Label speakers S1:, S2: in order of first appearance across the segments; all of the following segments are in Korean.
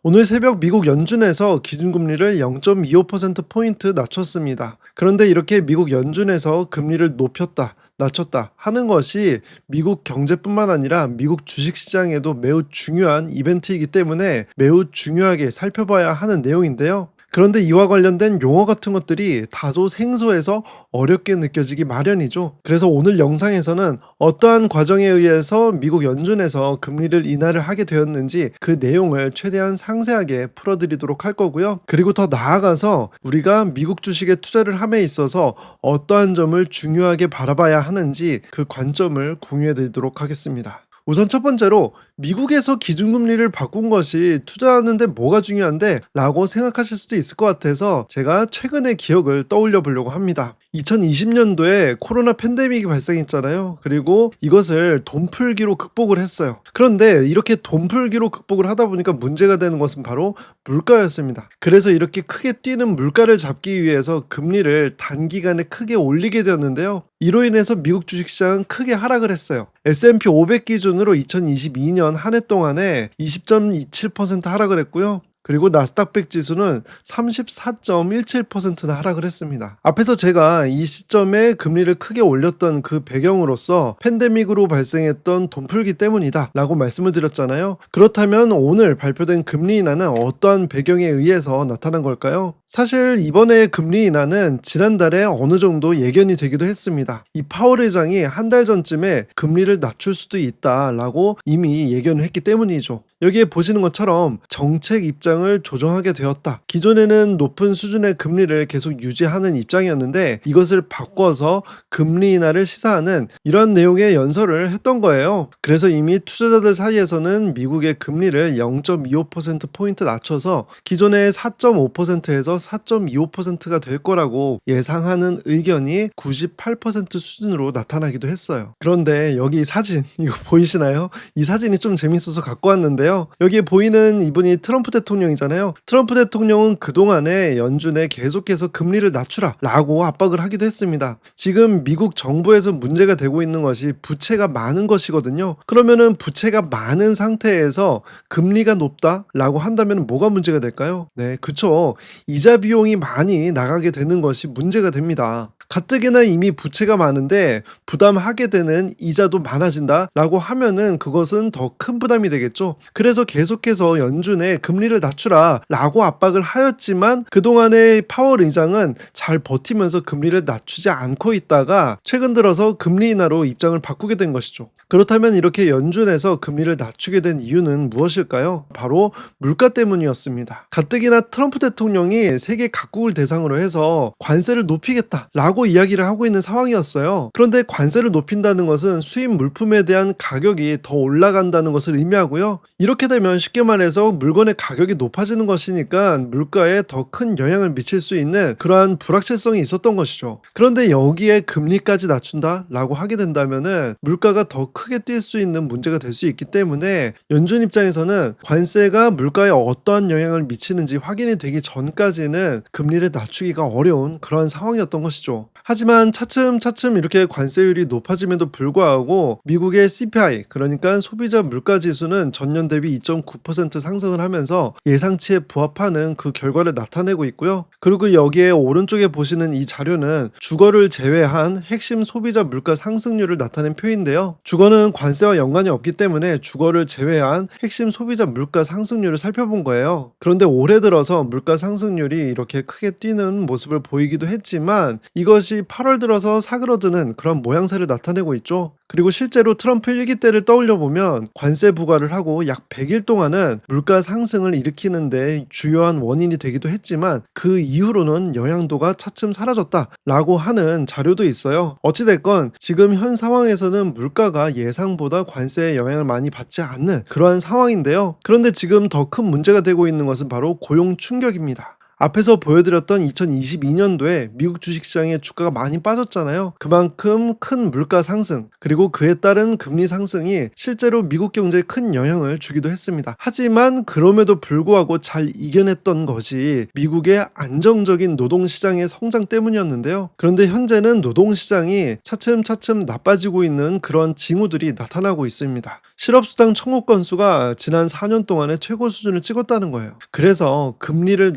S1: 오늘 새벽 미국 연준에서 기준금리를 0.25%포인트 낮췄습니다. 그런데 이렇게 미국 연준에서 금리를 높였다, 낮췄다 하는 것이 미국 경제뿐만 아니라 미국 주식시장에도 매우 중요한 이벤트이기 때문에 매우 중요하게 살펴봐야 하는 내용인데요. 그런데 이와 관련된 용어 같은 것들이 다소 생소해서 어렵게 느껴지기 마련이죠. 그래서 오늘 영상에서는 어떠한 과정에 의해서 미국 연준에서 금리를 인하를 하게 되었는지 그 내용을 최대한 상세하게 풀어드리도록 할 거고요. 그리고 더 나아가서 우리가 미국 주식에 투자를 함에 있어서 어떠한 점을 중요하게 바라봐야 하는지 그 관점을 공유해 드리도록 하겠습니다. 우선 첫 번째로 미국에서 기준금리를 바꾼 것이 투자하는데 뭐가 중요한데? 라고 생각하실 수도 있을 것 같아서 제가 최근의 기억을 떠올려 보려고 합니다. 2020년도에 코로나 팬데믹이 발생했잖아요. 그리고 이것을 돈풀기로 극복을 했어요. 그런데 이렇게 돈풀기로 극복을 하다 보니까 문제가 되는 것은 바로 물가였습니다. 그래서 이렇게 크게 뛰는 물가를 잡기 위해서 금리를 단기간에 크게 올리게 되었는데요. 이로 인해서 미국 주식시장은 크게 하락을 했어요. S&P 500 기준으로 2022년 한 해 동안에 20.27% 하락을 했고요. 그리고 나스닥 100 지수는 34.17%나 하락을 했습니다. 앞에서 제가 이 시점에 금리를 크게 올렸던 그 배경으로서 팬데믹으로 발생했던 돈풀기 때문이다 라고 말씀을 드렸잖아요. 그렇다면 오늘 발표된 금리 인하는 어떠한 배경에 의해서 나타난 걸까요? 사실 이번에 금리 인하는 지난달에 어느 정도 예견이 되기도 했습니다. 이 파월 의장이 한 달 전쯤에 금리를 낮출 수도 있다라고 이미 예견을 했기 때문이죠. 여기에 보시는 것처럼 정책 입장을 조정하게 되었다. 기존에는 높은 수준의 금리를 계속 유지하는 입장이었는데 이것을 바꿔서 금리 인하를 시사하는 이런 내용의 연설을 했던 거예요. 그래서 이미 투자자들 사이에서는 미국의 금리를 0.25%포인트 낮춰서 기존의 4.5%에서 4.25%가 될 거라고 예상하는 의견이 98% 수준으로 나타나기도 했어요. 그런데 여기 사진 이거 보이시나요? 이 사진이 좀 재밌어서 갖고 왔는데요. 여기에 보이는 이분이 트럼프 대통령이잖아요. 트럼프 대통령은 그동안에 연준에 계속해서 금리를 낮추라 라고 압박을 하기도 했습니다. 지금 미국 정부에서 문제가 되고 있는 것이 부채가 많은 것이거든요. 그러면은 부채가 많은 상태에서 금리가 높다 라고 한다면 뭐가 문제가 될까요? 네, 그쵸. 이자 비용이 많이 나가게 되는 것이 문제가 됩니다. 가뜩이나 이미 부채가 많은데 부담하게 되는 이자도 많아진다 라고 하면은 그것은 더 큰 부담이 되겠죠. 그래서 계속해서 연준에 금리를 낮추라 라고 압박을 하였지만 그동안의 파월 의장은 잘 버티면서 금리를 낮추지 않고 있다가 최근 들어서 금리 인하로 입장을 바꾸게 된 것이죠. 그렇다면 이렇게 연준에서 금리를 낮추게 된 이유는 무엇일까요? 바로 물가 때문이었습니다. 가뜩이나 트럼프 대통령이 세계 각국을 대상으로 해서 관세를 높이겠다 라고 이야기를 하고 있는 상황이었어요. 그런데 관세를 높인다는 것은 수입 물품에 대한 가격이 더 올라간다는 것을 의미하고요. 이렇게 되면 쉽게 말해서 물건의 가격이 높아지는 것이니까 물가에 더 큰 영향을 미칠 수 있는 그러한 불확실성이 있었던 것이죠. 그런데 여기에 금리까지 낮춘다 라고 하게 된다면은 물가가 더 크게 뛸 수 있는 문제가 될 수 있기 때문에 연준 입장에서는 관세가 물가에 어떠한 영향을 미치는지 확인이 되기 전까지는 금리를 낮추기가 어려운 그러한 상황이었던 것이죠. 하지만 차츰차츰 이렇게 관세율이 높아짐에도 불구하고 미국의 CPI 그러니까 소비자 물가 지수는 전년 대비 2.9% 상승을 하면서 예상치에 부합하는 그 결과를 나타내고 있고요. 그리고 여기에 오른쪽에 보시는 이 자료는 주거를 제외한 핵심 소비자 물가 상승률을 나타낸 표인데요. 주거는 관세와 연관이 없기 때문에 주거를 제외한 핵심 소비자 물가 상승률을 살펴본 거예요. 그런데 올해 들어서 물가 상승률이 이렇게 크게 뛰는 모습을 보이기도 했지만 이것이 8월 들어서 사그러드는 그런 모양새를 나타내고 있죠. 그리고 실제로 트럼프 1기 때를 떠올려 보면 관세 부과를 하고 약 100일 동안은 물가 상승을 일으키는데 주요한 원인이 되기도 했지만 그 이후로는 영향도가 차츰 사라졌다라고 하는 자료도 있어요. 어찌됐건 지금 현 상황에서는 물가가 예상보다 관세의 영향을 많이 받지 않는 그러한 상황인데요. 그런데 지금 더 큰 문제가 되고 있는 것은 바로 고용 충격입니다. 앞에서 보여드렸던 2022년도에 미국 주식시장의 주가가 많이 빠졌잖아요. 그만큼 큰 물가 상승 그리고 그에 따른 금리 상승이 실제로 미국 경제에 큰 영향을 주기도 했습니다. 하지만 그럼에도 불구하고 잘 이겨냈던 것이 미국의 안정적인 노동시장의 성장 때문이었는데요. 그런데 현재는 노동시장이 차츰차츰 나빠지고 있는 그런 징후들이 나타나고 있습니다. 실업수당 청구 건수가 지난 4년 동안에 최고 수준을 찍었다는 거예요. 그래서 금리를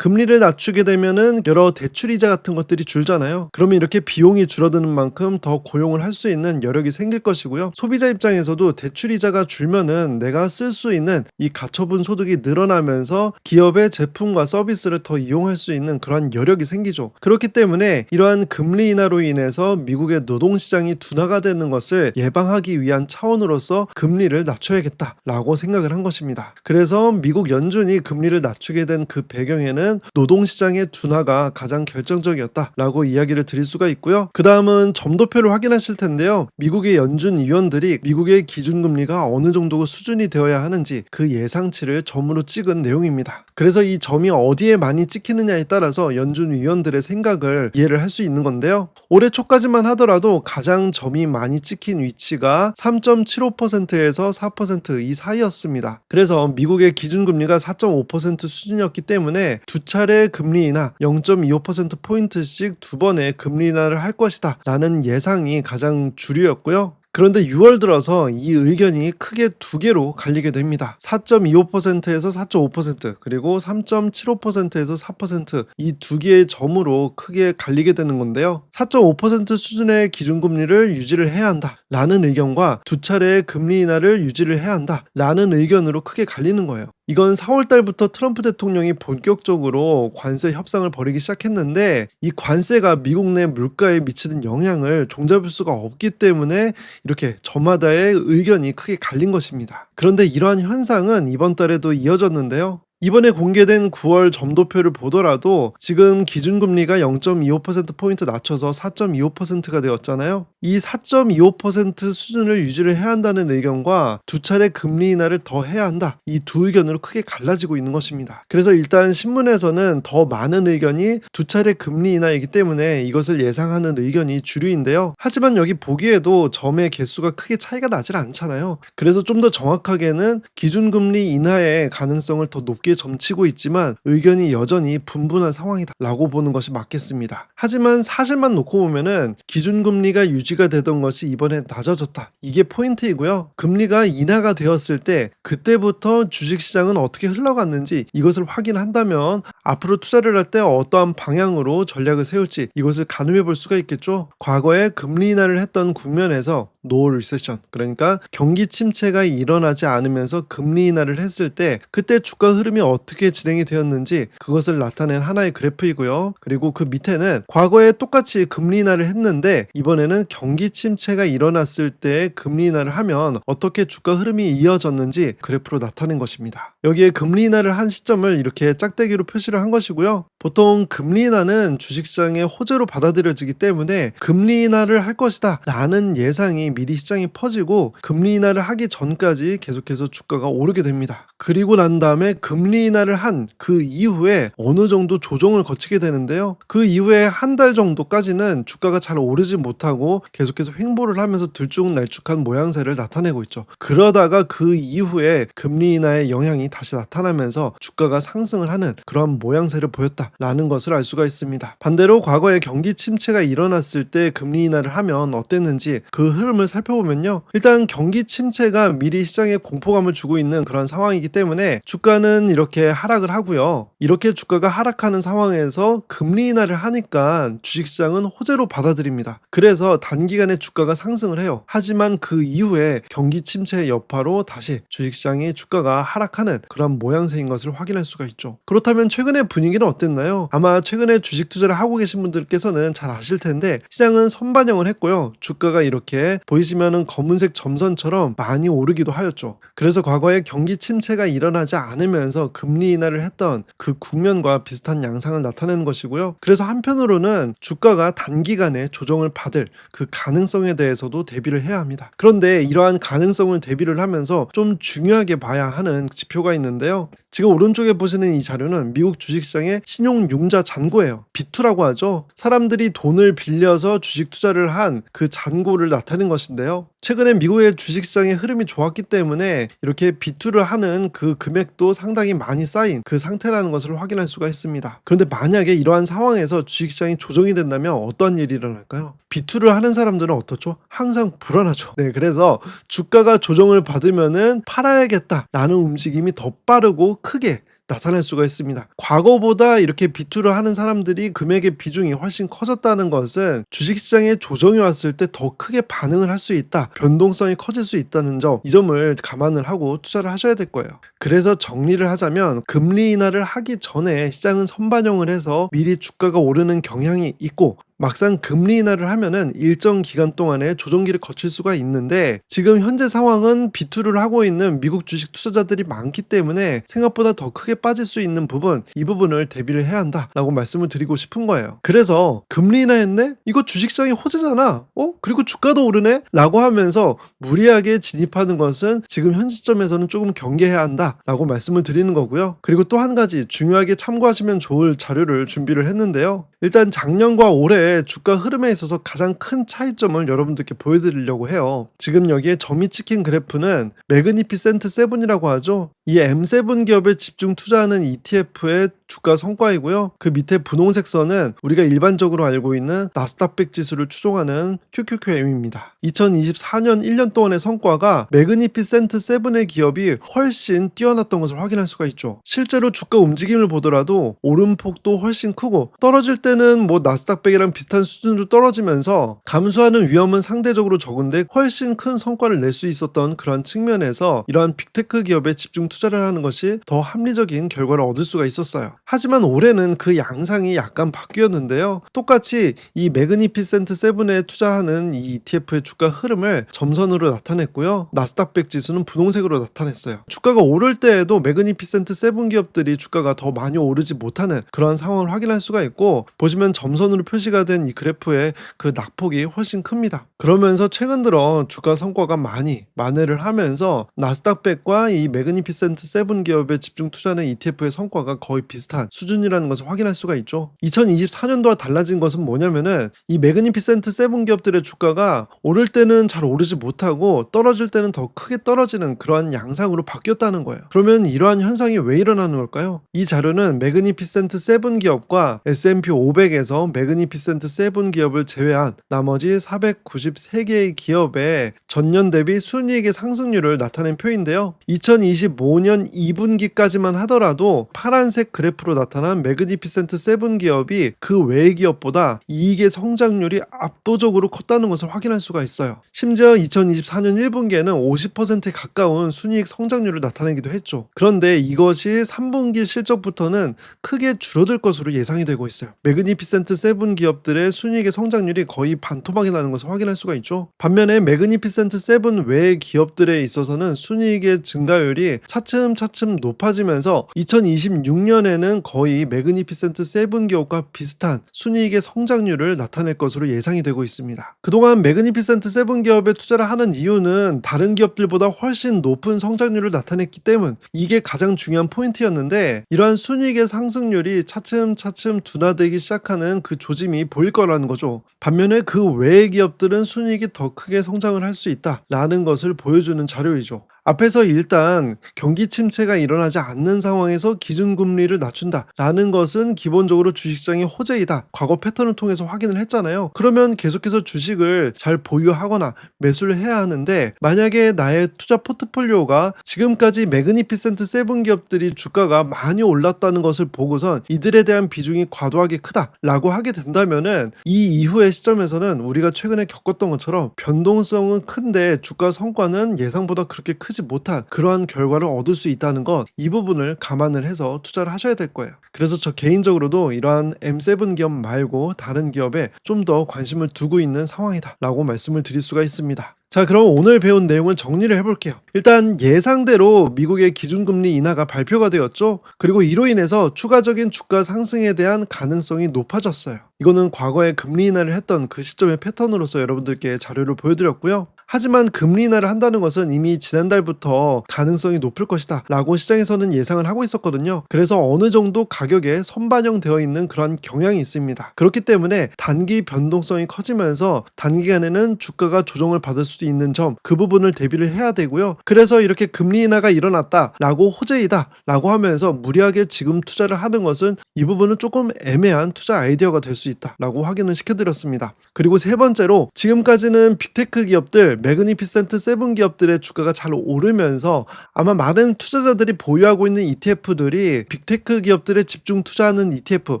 S1: 낮추게 되면은 여러 대출이자 같은 것들이 줄잖아요. 그러면 이렇게 비용이 줄어드는 만큼 더 고용을 할 수 있는 여력이 생길 것이고요. 소비자 입장에서도 대출이자가 줄면은 내가 쓸 수 있는 이 가처분 소득이 늘어나면서 기업의 제품과 서비스를 더 이용할 수 있는 그런 여력이 생기죠. 그렇기 때문에 이러한 금리 인하로 인해서 미국의 노동시장이 둔화가 되는 것을 예방하기 위한 차원으로서 금리를 낮춰야겠다라고 생각을 한 것입니다. 그래서 미국 연준이 금리를 낮추게 된 그 배경에는 노동시장의 둔화가 가장 결정적이었다라고 이야기를 드릴 수가 있고요. 그 다음은 점도표를 확인하실 텐데요. 미국의 연준 위원들이 미국의 기준금리가 어느 정도 수준이 되어야 하는지 그 예상치를 점으로 찍은 내용입니다. 그래서 이 점이 어디에 많이 찍히느냐에 따라서 연준 위원들의 생각을 이해를 할 수 있는 건데요. 올해 초까지만 하더라도 가장 점이 많이 찍힌 위치가 3.75%에서 4% 이 사이였습니다. 그래서 미국의 기준금리가 4.5% 수준이었기 때문에 두 차례 금리 인하 0.25%포인트씩 두 번의 금리 인하를 할 것이다 라는 예상이 가장 주류였고요. 그런데 6월 들어서 이 의견이 크게 두 개로 갈리게 됩니다. 4.25%에서 4.5% 그리고 3.75%에서 4% 이 두 개의 점으로 크게 갈리게 되는 건데요. 4.5% 수준의 기준금리를 유지를 해야 한다 라는 의견과 두 차례의 금리 인하를 유지를 해야 한다 라는 의견으로 크게 갈리는 거예요. 이건 4월 달부터 트럼프 대통령이 본격적으로 관세 협상을 벌이기 시작했는데 이 관세가 미국 내 물가에 미치는 영향을 종잡을 수가 없기 때문에 이렇게 저마다의 의견이 크게 갈린 것입니다. 그런데 이러한 현상은 이번 달에도 이어졌는데요. 이번에 공개된 9월 점도표를 보더라도 지금 기준금리가 0.25%포인트 낮춰서 4.25%가 되었잖아요. 이 4.25% 수준을 유지를 해야 한다는 의견과 두 차례 금리 인하를 더 해야 한다. 이 두 의견으로 크게 갈라지고 있는 것입니다. 그래서 일단 신문에서는 더 많은 의견이 두 차례 금리 인하이기 때문에 이것을 예상하는 의견이 주류인데요. 하지만 여기 보기에도 점의 개수가 크게 차이가 나질 않잖아요. 그래서 좀 더 정확하게는 기준금리 인하의 가능성을 더 높게 점치고 있지만 의견이 여전히 분분한 상황이다 라고 보는 것이 맞겠습니다. 하지만 사실만 놓고 보면은 기준금리가 유지가 되던 것이 이번에 낮아졌다. 이게 포인트이고요. 금리가 인하가 되었을 때 그때부터 주식시장은 어떻게 흘러갔는지 이것을 확인한다면 앞으로 투자를 할 때 어떠한 방향으로 전략을 세울지 이것을 가늠해 볼 수가 있겠죠. 과거에 금리 인하를 했던 국면에서 노 리세션 그러니까 경기 침체가 일어나지 않으면서 금리 인하를 했을 때 그때 주가 흐름이 어떻게 진행이 되었는지 그것을 나타낸 하나의 그래프이고요. 그리고 그 밑에는 과거에 똑같이 금리 인하를 했는데 이번에는 경기 침체가 일어났을 때 금리 인하를 하면 어떻게 주가 흐름이 이어졌는지 그래프로 나타낸 것입니다. 여기에 금리 인하를 한 시점을 이렇게 짝대기로 표시를 한 것이고요. 보통 금리 인하는 주식시장의 호재로 받아들여지기 때문에 금리 인하를 할 것이다 라는 예상이 미리 시장에 퍼지고 금리 인하를 하기 전까지 계속해서 주가가 오르게 됩니다. 그리고 난 다음에 금리 인하를 한 그 이후에 어느 정도 조정을 거치게 되는데요. 그 이후에 한 달 정도까지는 주가가 잘 오르지 못하고 계속해서 횡보를 하면서 들쭉날쭉한 모양새를 나타내고 있죠. 그러다가 그 이후에 금리 인하의 영향이 다시 나타나면서 주가가 상승을 하는 그런 모양새를 보였다라는 것을 알 수가 있습니다. 반대로 과거에 경기 침체가 일어났을 때 금리 인하를 하면 어땠는지 그 흐름을 살펴보면요. 일단 경기 침체가 미리 시장에 공포감을 주고 있는 그런 상황이기 때문에 주가는 이렇게 하락을 하고요. 이렇게 주가가 하락하는 상황에서 금리 인하를 하니까 주식시장은 호재로 받아들입니다. 그래서 단기간에 주가가 상승을 해요. 하지만 그 이후에 경기 침체의 여파로 다시 주식시장의 주가가 하락하는 그런 모양새인 것을 확인할 수가 있죠. 그렇다면 최근의 분위기는 어땠나요? 아마 최근에 주식 투자를 하고 계신 분들께서는 잘 아실 텐데 시장은 선반영을 했고요. 주가가 이렇게 보이시면은 검은색 점선처럼 많이 오르기도 하였죠. 그래서 과거에 경기 침체가 일어나지 않으면서 금리 인하를 했던 그 그 국면과 비슷한 양상을 나타내는 것이고요. 그래서 한편으로는 주가가 단기간에 조정을 받을 그 가능성에 대해서도 대비를 해야 합니다. 그런데 이러한 가능성을 대비를 하면서 좀 중요하게 봐야 하는 지표가 있는데요. 지금 오른쪽에 보시는 이 자료는 미국 주식시장의 신용융자 잔고예요. 비투라고 하죠. 사람들이 돈을 빌려서 주식 투자를 한 그 잔고를 나타낸 것인데요. 최근에 미국의 주식시장의 흐름이 좋았기 때문에 이렇게 비투를 하는 그 금액도 상당히 많이 쌓인 그 상태라는 것을 확인할 수가 있습니다. 그런데 만약에 이러한 상황에서 주식시장이 조정이 된다면 어떤 일이 일어날까요? 비투를 하는 사람들은 어떻죠? 항상 불안하죠. 네, 그래서 주가가 조정을 받으면은 팔아야겠다라는 움직임이 더 빠르고 크게 나타날 수가 있습니다. 과거보다 이렇게 비투를 하는 사람들이 금액의 비중이 훨씬 커졌다는 것은 주식시장에 조정이 왔을 때 더 크게 반응을 할 수 있다, 변동성이 커질 수 있다는 점, 이 점을 감안을 하고 투자를 하셔야 될 거예요. 그래서 정리를 하자면 금리 인하를 하기 전에 시장은 선반영을 해서 미리 주가가 오르는 경향이 있고, 막상 금리 인하를 하면은 일정 기간 동안에 조정기를 거칠 수가 있는데, 지금 현재 상황은 비투를 하고 있는 미국 주식 투자자들이 많기 때문에 생각보다 더 크게 빠질 수 있는 부분, 이 부분을 대비를 해야 한다라고 말씀을 드리고 싶은 거예요. 그래서 금리 인하했네? 이거 주식시장이 호재잖아. 그리고 주가도 오르네? 라고 하면서 무리하게 진입하는 것은 지금 현 시점에서는 조금 경계해야 한다라고 말씀을 드리는 거고요. 그리고 또 한 가지 중요하게 참고하시면 좋을 자료를 준비를 했는데요. 일단 작년과 올해 주가 흐름에 있어서 가장 큰 차이점을 여러분들께 보여드리려고 해요. 지금 여기에 점이 찍힌 그래프는 매그니피센트 7이라고 하죠. 이 M7 기업에 집중 투자하는 ETF의 주가 성과이고요. 그 밑에 분홍색 선은 우리가 일반적으로 알고 있는 나스닥100 지수를 추종하는 QQQM입니다. 2024년 1년 동안의 성과가 매그니피센트 7의 기업이 훨씬 뛰어났던 것을 확인할 수가 있죠. 실제로 주가 움직임을 보더라도 오름폭도 훨씬 크고, 떨어질 때는 뭐 나스닥100이랑 비슷한 수준으로 떨어지면서 감소하는 위험은 상대적으로 적은데 훨씬 큰 성과를 낼 수 있었던 그런 측면에서 이러한 빅테크 기업에 집중 투자를 하는 것이 더 합리적인 결과를 얻을 수가 있었어요. 하지만 올해는 그 양상이 약간 바뀌었는데요. 똑같이 이 매그니피센트 7에 투자하는 이 ETF의 주가 흐름을 점선으로 나타냈고요. 나스닥100 지수는 분홍색으로 나타냈어요. 주가가 오를 때에도 매그니피센트 7 기업들이 주가가 더 많이 오르지 못하는 그런 상황을 확인할 수가 있고, 보시면 점선으로 표시가 된 이 그래프의 그 낙폭이 훨씬 큽니다. 그러면서 최근 들어 주가 성과가 많이 만회를 하면서 나스닥100과 이 매그니피센트 7 기업에 집중 투자하는 ETF의 성과가 거의 비슷한 수준이라는 것을 확인할 수가 있죠. 2024년도와 달라진 것은 뭐냐면은 이 매그니피센트 7 기업들의 주가가 오를 때는 잘 오르지 못하고 떨어질 때는 더 크게 떨어지는 그러한 양상으로 바뀌었다는 거예요. 그러면 이러한 현상이 왜 일어나는 걸까요? 이 자료는 매그니피센트 7 기업과 S&P 500에서 매그니피센트 7 기업을 제외한 나머지 493개의 기업의 전년 대비 순이익의 상승률을 나타낸 표인데요. 2025년 2분기까지만 하더라도 파란색 그래프로 나타난 매그니피센트 7 기업이 그 외의 기업보다 이익의 성장률이 압도적으로 컸다는 것을 확인할 수가 있어요. 심지어 2024년 1분기에는 50%에 가까운 순이익 성장률을 나타내기도 했죠. 그런데 이것이 3분기 실적부터는 크게 줄어들 것으로 예상이 되고 있어요. 매그니피센트 7 기업들의 순이익의 성장률이 거의 반토막이 나는 것을 확인할 수가 있죠. 반면에 매그니피센트 7 외의 기업들에 있어서는 순이익의 증가율이 차츰차츰 높아지면서 2026년에는 거의 매그니피센트 7 기업과 비슷한 순이익의 성장률을 나타낼 것으로 예상이 되고 있습니다. 그동안 매그니피센트 7 기업에 투자를 하는 이유는 다른 기업들보다 훨씬 높은 성장률을 나타냈기 때문, 이게 가장 중요한 포인트였는데, 이러한 순이익의 상승률이 차츰차츰 둔화되기 시작하는 그 조짐이 보일 거라는 거죠. 반면에 그 외의 기업들은 순이익이 더 크게 성장을 할 수 있다라는 것을 보여주는 자료이죠. 앞에서 일단 경기 침체가 일어나지 않는 상황에서 기준금리를 낮춘다라는 것은 기본적으로 주식시장의 호재이다, 과거 패턴을 통해서 확인을 했잖아요. 그러면 계속해서 주식을 잘 보유하거나 매수를 해야 하는데, 만약에 나의 투자 포트폴리오가 지금까지 매그니피센트 7 기업들이 주가가 많이 올랐다는 것을 보고선 이들에 대한 비중이 과도하게 크다라고 하게 된다면은, 이 이후의 시점에서는 우리가 최근에 겪었던 것처럼 변동성은 큰데 주가 성과는 예상보다 그렇게 크지 크지 못한 그러한 결과를 얻을 수 있다는 것, 이 부분을 감안을 해서 투자를 하셔야 될 거예요. 그래서 저 개인적으로도 이러한 M7 기업 말고 다른 기업에 좀 더 관심을 두고 있는 상황이다 라고 말씀을 드릴 수가 있습니다. 자, 그럼 오늘 배운 내용을 정리를 해볼게요. 일단 예상대로 미국의 기준금리 인하가 발표가 되었죠. 그리고 이로 인해서 추가적인 주가 상승에 대한 가능성이 높아졌어요. 이거는 과거에 금리 인하를 했던 그 시점의 패턴으로서 여러분들께 자료를 보여드렸고요. 하지만 금리 인하를 한다는 것은 이미 지난달부터 가능성이 높을 것이다 라고 시장에서는 예상을 하고 있었거든요. 그래서 어느 정도 가격에 선반영되어 있는 그런 경향이 있습니다. 그렇기 때문에 단기 변동성이 커지면서 단기간에는 주가가 조정을 받을 수도 있는 점, 그 부분을 대비를 해야 되고요. 그래서 이렇게 금리 인하가 일어났다 라고 호재이다 라고 하면서 무리하게 지금 투자를 하는 것은 이 부분은 조금 애매한 투자 아이디어가 될 수 있다 라고 확인을 시켜드렸습니다. 그리고 세 번째로, 지금까지는 빅테크 기업들, 매그니피센트 7 기업들의 주가가 잘 오르면서 아마 많은 투자자들이 보유하고 있는 ETF들이 빅테크 기업들에 집중 투자하는 ETF,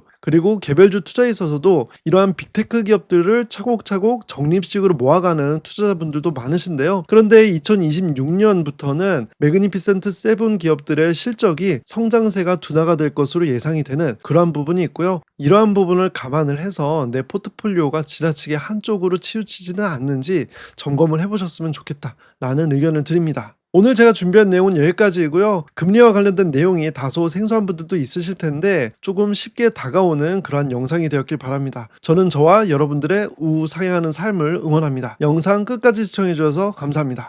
S1: 그리고 개별주 투자에 있어서도 이러한 빅테크 기업들을 차곡차곡 적립식으로 모아가는 투자자분들도 많으신데요. 그런데 2026년부터는 매그니피센트 7 기업들의 실적이 성장세가 둔화가 될 것으로 예상이 되는 그러한 부분이 있고요. 이러한 부분을 감안을 해서 내 포트폴리오가 지나치게 한쪽으로 치우치지는 않는지 점검을 해보셨으면 좋겠다라는 의견을 드립니다. 오늘 제가 준비한 내용은 여기까지이고요. 금리와 관련된 내용이 다소 생소한 분들도 있으실 텐데 조금 쉽게 다가오는 그러한 영상이 되었길 바랍니다. 저는 저와 여러분들의 우상향하는 삶을 응원합니다. 영상 끝까지 시청해 주셔서 감사합니다.